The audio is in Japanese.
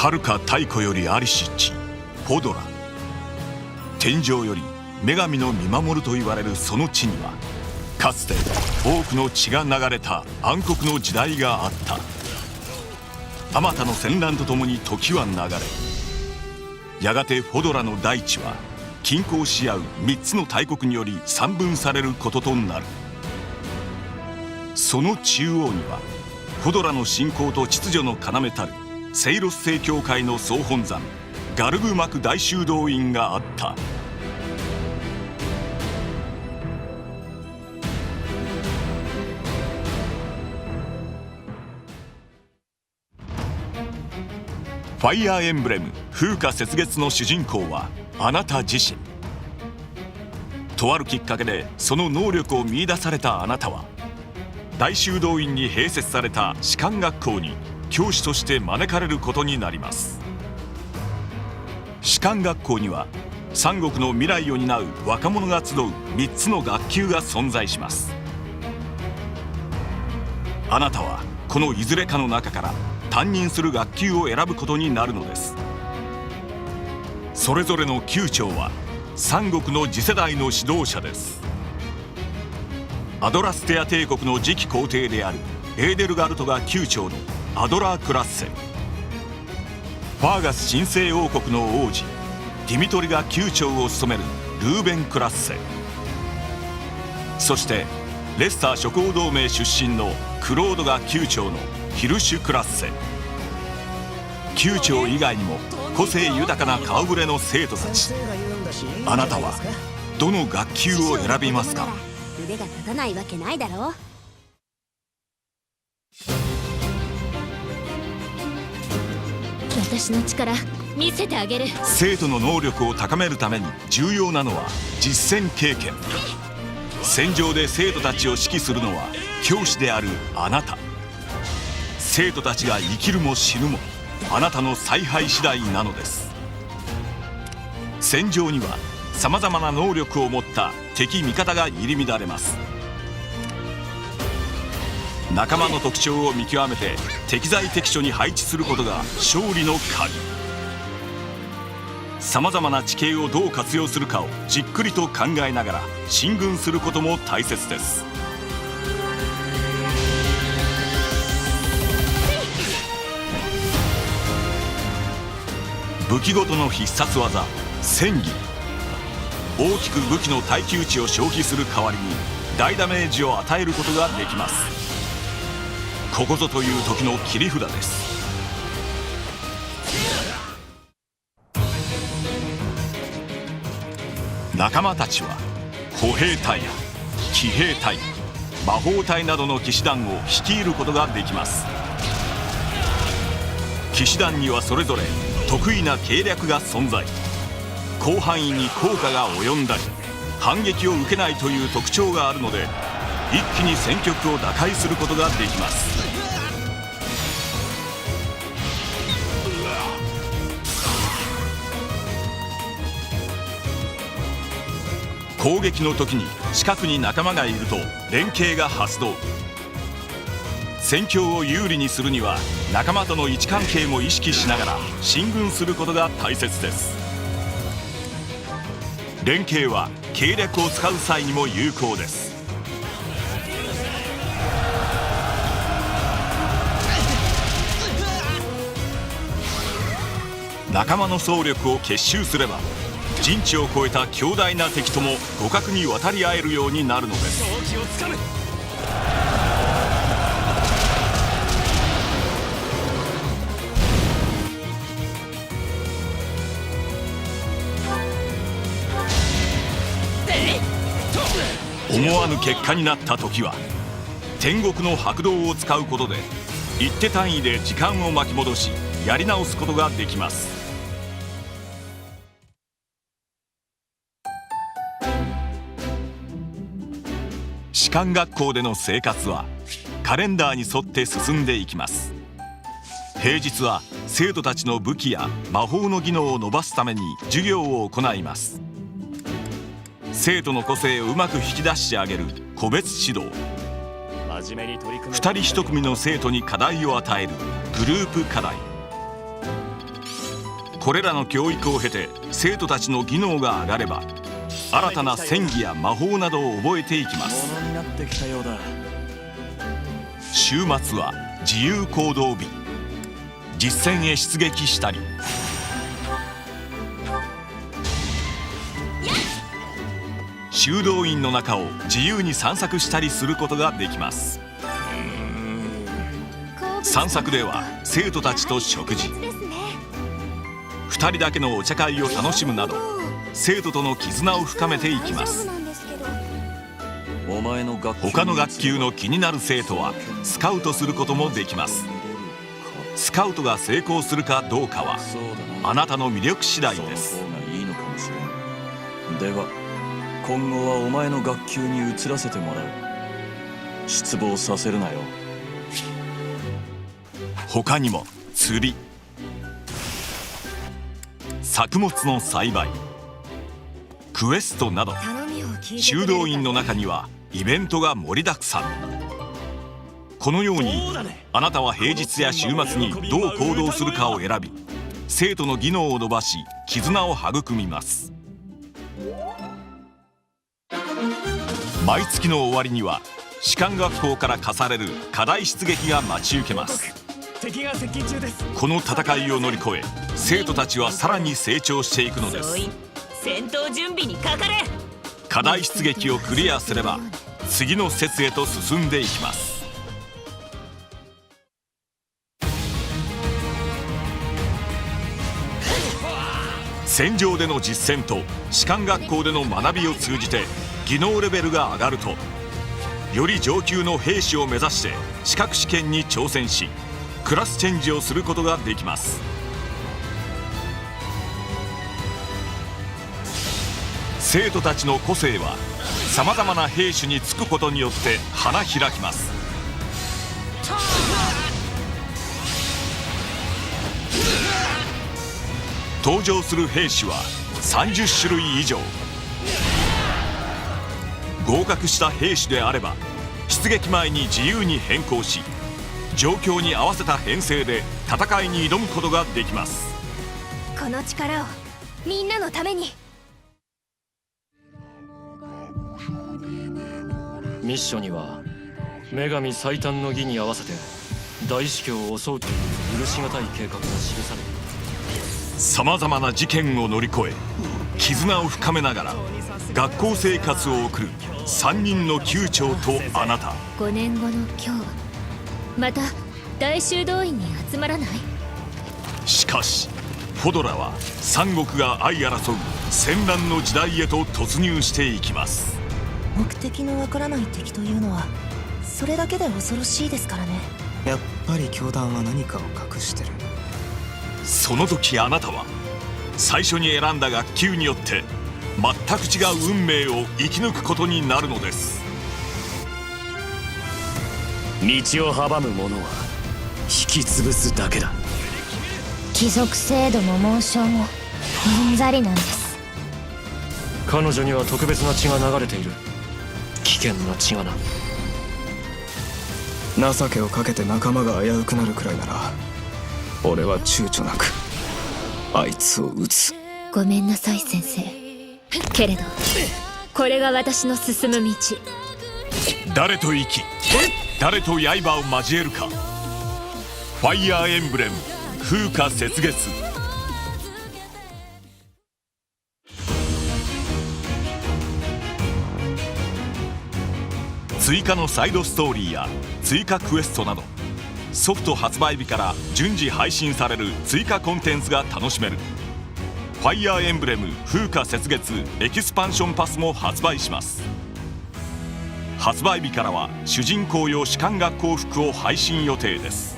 遥か太古よりありし地フォドラ。天上より女神の見守ると言われるその地には、かつて多くの血が流れた暗黒の時代があった。あまたの戦乱とともに時は流れ、やがてフォドラの大地は均衡し合う3つの大国により三分されることとなる。その中央にはフォドラの信仰と秩序の要たるセイロス聖教会の総本山ガルグマク大修道院があった。ファイアーエンブレム風化雪月の主人公はあなた自身。とあるきっかけでその能力を見出されたあなたは、大修道院に併設された士官学校に教師として招かれることになります。士官学校には三国の未来を担う若者が集う3つの学級が存在します。あなたはこのいずれかの中から担任する学級を選ぶことになるのです。それぞれの級長は三国の次世代の指導者です。アドラステア帝国の次期皇帝であるエーデルガルトが級長のアドラー・クラッセ、ファーガス神聖王国の王子ディミトリが級長を務めるルーベン・クラッセ、そしてレスター諸侯同盟出身のクロードが級長のヒルシュ・クラッセ。級長以外にも個性豊かな顔ぶれの生徒たち。あなたはどの学級を選びますか？腕が立たないわけないだろう。私の力見せてあげる。生徒の能力を高めるために重要なのは実践経験。戦場で生徒たちを指揮するのは教師であるあなた。生徒たちが生きるも死ぬもあなたの采配次第なのです。戦場にはさまざまな能力を持った敵味方が入り乱れます。仲間の特徴を見極めて適材適所に配置することが勝利の鍵。さまざまな地形をどう活用するかをじっくりと考えながら進軍することも大切です。武器ごとの必殺技戦技。大きく武器の耐久値を消費する代わりに大ダメージを与えることができます。ここぞという時の切り札です。仲間たちは歩兵隊や騎兵隊、魔法隊などの騎士団を率いることができます。騎士団にはそれぞれ得意な計略が存在。広範囲に効果が及んだり反撃を受けないという特徴があるので、一気に戦局を打開することができます。攻撃の時に近くに仲間がいると連携が発動。戦況を有利にするには仲間との位置関係も意識しながら進軍することが大切です。連携は計略を使う際にも有効です。仲間の総力を結集すれば人知を超えた強大な敵とも互角に渡り合えるようになるのです。思わぬ結果になった時は天国の白道を使うことで一手単位で時間を巻き戻しやり直すことができます。士官学校での生活はカレンダーに沿って進んでいきます。平日は生徒たちの武器や魔法の技能を伸ばすために授業を行います。生徒の個性をうまく引き出してあげる個別指導。2人1組の生徒に課題を与えるグループ課題。これらの教育を経て生徒たちの技能が上がれば新たな戦技や魔法などを覚えていきます。週末は自由行動日。実戦へ出撃したり修道院の中を自由に散策したりすることができます。散策では生徒たちと食事、2人だけのお茶会を楽しむなど生徒との絆を深めていきます。他の学級の気になる生徒はスカウトすることもできます。スカウトが成功するかどうかはあなたの魅力次第です。では今後はお前の学級に移らせてもらう。失望させるなよ。他にも釣り、作物の栽培、クエストなど修道院の中にはイベントが盛りだくさん。このようにあなたは平日や週末にどう行動するかを選び生徒の技能を伸ばし絆を育みます。毎月の終わりには士官学校から課される課題出撃が待ち受けます。この戦いを乗り越え生徒たちはさらに成長していくのです。戦闘準備にかかれ。課題出撃をクリアすれば次の施設へと進んでいきます。戦場での実戦と士官学校での学びを通じて技能レベルが上がるとより上級の兵士を目指して資格試験に挑戦しクラスチェンジをすることができます。生徒たちの個性はさまざまな兵種につくことによって花開きます。登場する兵士は30種類以上。合格した兵士であれば出撃前に自由に変更し状況に合わせた編成で戦いに挑むことができます。この力をみんなのために。ミッションには女神最短の儀に合わせて大司教を襲うという許し難い計画が記されている。さまざまな事件を乗り越え絆を深めながら学校生活を送る3人の級長とあなた。5年後の今日また大修道院に集まらない？しかしフォドラは三国が相争う戦乱の時代へと突入していきます。目的のわからない敵というのはそれだけで恐ろしいですからね。やっぱり教団は何かを隠してる。その時あなたは最初に選んだ学級によって全く違う運命を生き抜くことになるのです。道を阻む者は引き潰すだけだ。貴族制度も紋章もうんざりなんです。彼女には特別な血が流れている。危険な血がな。情けをかけて仲間が危うくなるくらいなら俺は躊躇なくあいつを撃つ。ごめんなさい先生。けれどこれが私の進む道。誰と生き誰と刃を交えるか。ファイヤーエンブレム風化雪月。追加のサイドストーリーや追加クエストなどソフト発売日から順次配信される追加コンテンツが楽しめるファイヤーエンブレム風化雪月エキスパンションパスも発売します。発売日からは主人公用士官学校服を配信予定です。